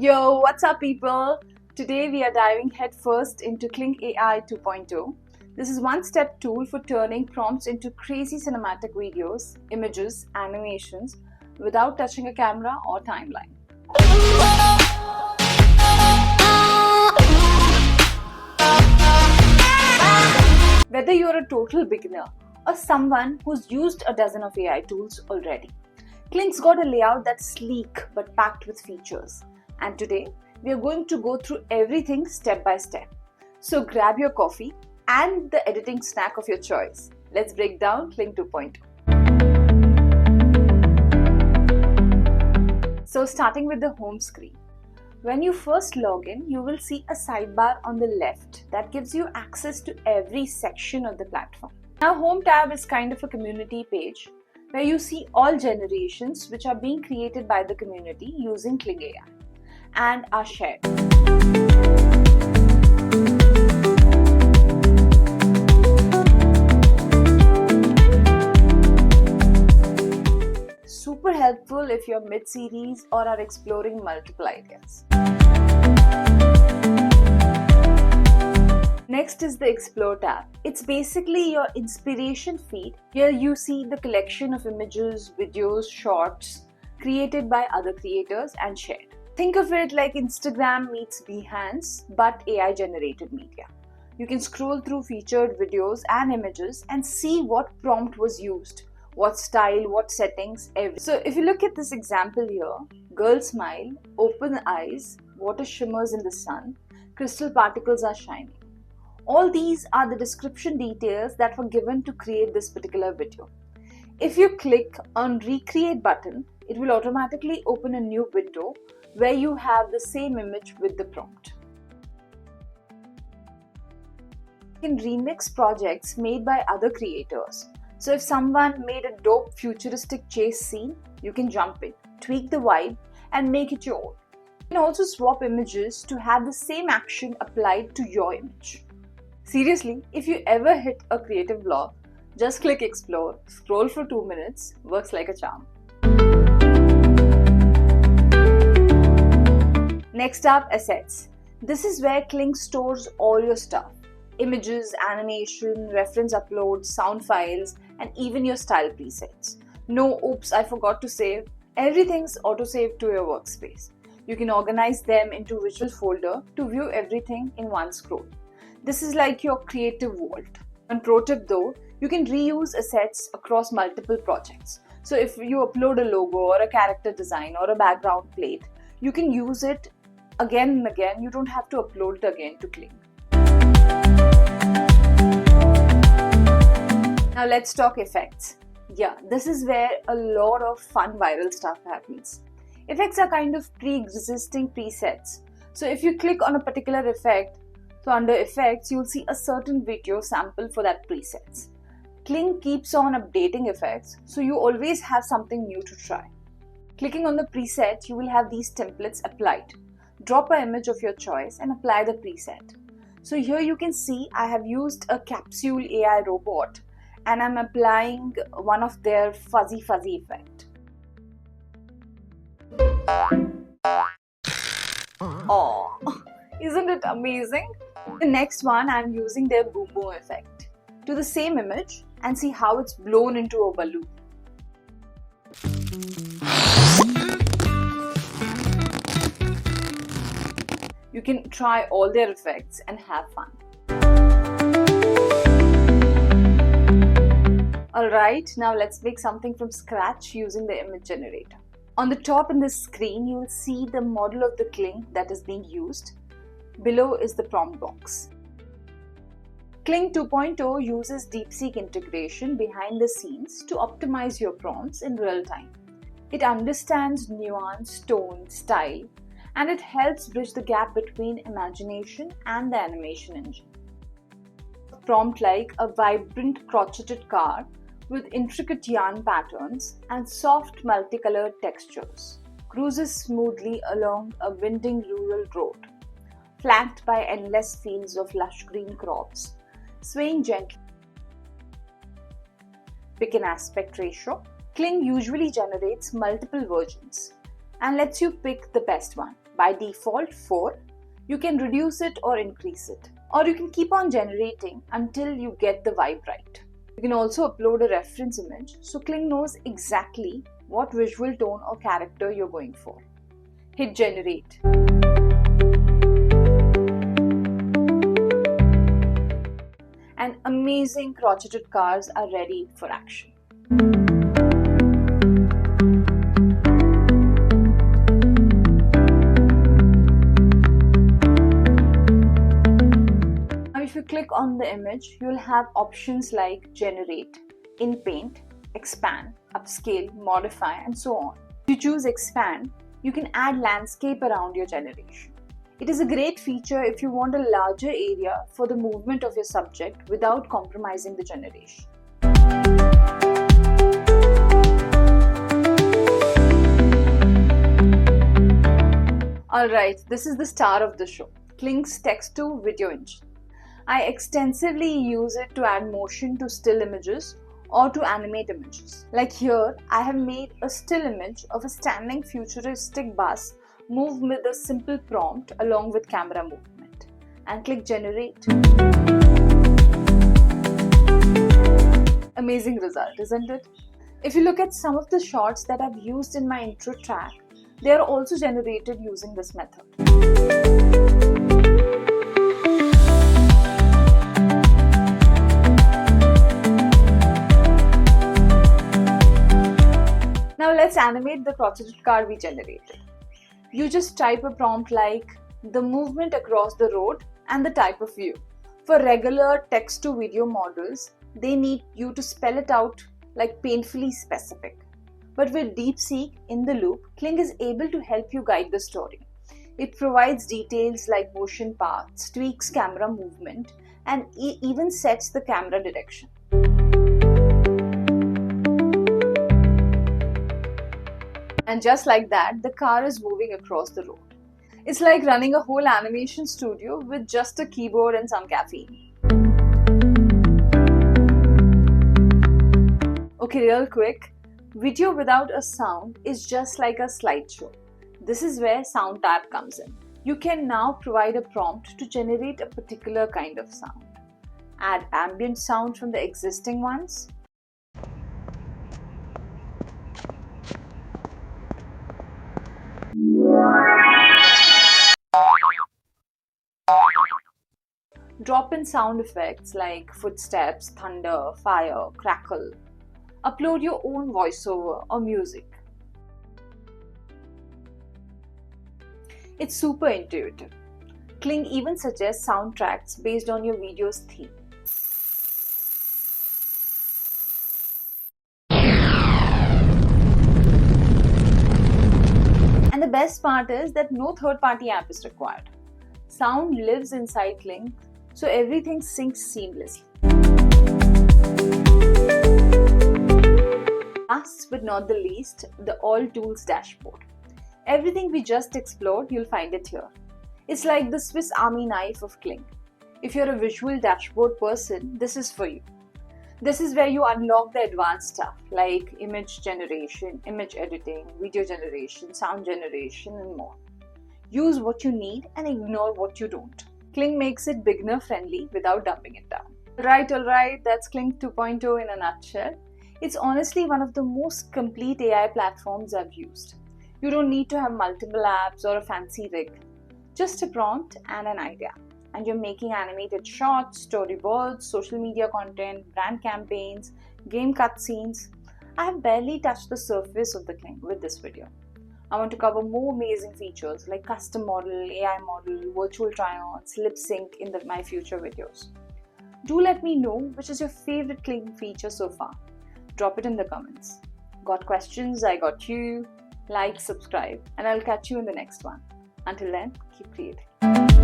Yo, what's up people? Today we are diving headfirst into Kling AI 2.0. This is one-step tool for turning prompts into crazy cinematic videos, images, animations without touching a camera or timeline. Whether you're a total beginner or someone who's used a dozen of AI tools already, Kling's got a layout that's sleek but packed with features. And today, we are going to go through everything step by step. So grab your coffee and the editing snack of your choice. Let's break down Kling 2.0. So starting with the home screen. When you first log in, you will see a sidebar on the left that gives you access to every section of the platform. Now, Home tab is kind of a community page where you see all generations which are being created by the community using Kling AI and are shared. Super helpful if you're mid-series or are exploring multiple ideas. Next is the Explore tab. It's basically your inspiration feed. Here you see the collection of images, videos, shorts created by other creators and shared. Think of it like Instagram meets Behance, but AI generated media. You can scroll through featured videos and images and see what prompt was used, what style, what settings, everything. So if you look at this example here, girl smile, open eyes, water shimmers in the sun, crystal particles are shining. All these are the description details that were given to create this particular video. If you click on Recreate button, it will automatically open a new window where you have the same image with the prompt. You can remix projects made by other creators. So if someone made a dope futuristic chase scene, you can jump in, tweak the vibe and make it your own. You can also swap images to have the same action applied to your image. Seriously, if you ever hit a creative block, just click Explore, scroll for 2 minutes, works like a charm. Next up, Assets. This is where Kling stores all your stuff. Images, animation, reference uploads, sound files, and even your style presets. No, oops, I forgot to save. Everything's auto-saved to your workspace. You can organize them into visual folder to view everything in one scroll. This is like your creative vault. One pro tip though, you can reuse assets across multiple projects. So if you upload a logo or a character design or a background plate, you can use it again and again. You don't have to upload it again to Kling. Now let's talk effects. Yeah, this is where a lot of fun viral stuff happens. Effects are kind of pre-existing presets. So if you click on a particular effect, so under effects, you'll see a certain video sample for that presets. Kling keeps on updating effects, so you always have something new to try. Clicking on the preset, you will have these templates applied. Drop an image of your choice and apply the preset. So here you can see I have used a capsule AI robot and I'm applying one of their fuzzy effect. Oh, isn't it amazing? The next one, I'm using their boom boom effect to the same image and see how it's blown into a balloon. You can try all their effects and have fun. Alright, now let's make something from scratch using the image generator. On the top in this screen, you will see the model of the Kling that is being used. Below is the prompt box. Kling 2.0 uses DeepSeek integration behind the scenes to optimize your prompts in real time. It understands nuance, tone, style, and it helps bridge the gap between imagination and the animation engine. A prompt like a vibrant crocheted car with intricate yarn patterns and soft multicolored textures cruises smoothly along a winding rural road, flanked by endless fields of lush green crops, swaying gently. Pick an aspect ratio. Kling usually generates multiple versions and lets you pick the best one by default 4. You can reduce it or increase it. Or you can keep on generating until you get the vibe right. You can also upload a reference image so Kling knows exactly what visual tone or character you're going for. Hit generate. And amazing crotcheted cars are ready for action. Now if you click on the image, you'll have options like generate, in paint, expand, upscale, modify, and so on. If you choose expand, you can add landscape around your generation. It is a great feature if you want a larger area for the movement of your subject without compromising the generation. Alright, this is the star of the show, Kling's text-to-video engine. I extensively use it to add motion to still images or to animate images. Like here, I have made a still image of a standing futuristic bus move with a simple prompt along with camera movement. And click generate. Amazing result, isn't it? If you look at some of the shots that I've used in my intro track, they are also generated using this method. Now let's animate the crotcheted car we generated. You just type a prompt like the movement across the road and the type of view. For regular text-to-video models, they need you to spell it out like painfully specific. But with Gypsy in the loop, Kling is able to help you guide the story. It provides details like motion paths, tweaks camera movement, and even sets the camera direction. And just like that, the car is moving across the road. It's like running a whole animation studio with just a keyboard and some caffeine. Okay, real quick, video without a sound is just like a slideshow. This is where Sound tab comes in. You can now provide a prompt to generate a particular kind of sound. Add ambient sound from the existing ones. Drop in sound effects like footsteps, thunder, fire, crackle. Upload your own voiceover or music. It's super intuitive. Kling even suggests soundtracks based on your video's theme. And the best part is that no third-party app is required. Sound lives inside Kling, so everything syncs seamlessly. Last but not the least, the All Tools dashboard. Everything we just explored, you'll find it here. It's like the Swiss Army knife of Kling. If you're a visual dashboard person, this is for you. This is where you unlock the advanced stuff like image generation, image editing, video generation, sound generation, and more. Use what you need and ignore what you don't. Kling makes it beginner friendly without dumbing it down. Alright, that's Kling 2.0 in a nutshell. It's honestly one of the most complete AI platforms I've used. You don't need to have multiple apps or a fancy rig. Just a prompt and an idea. And you're making animated shots, storyboards, social media content, brand campaigns, game cutscenes. I have barely touched the surface of the Kling with this video. I want to cover more amazing features like custom model, AI model, virtual try-ons, lip sync in my future videos. Do let me know which is your favorite Kling feature so far. Drop it in the comments. Got questions? I got you. Like, subscribe, and I'll catch you in the next one. Until then, keep creating.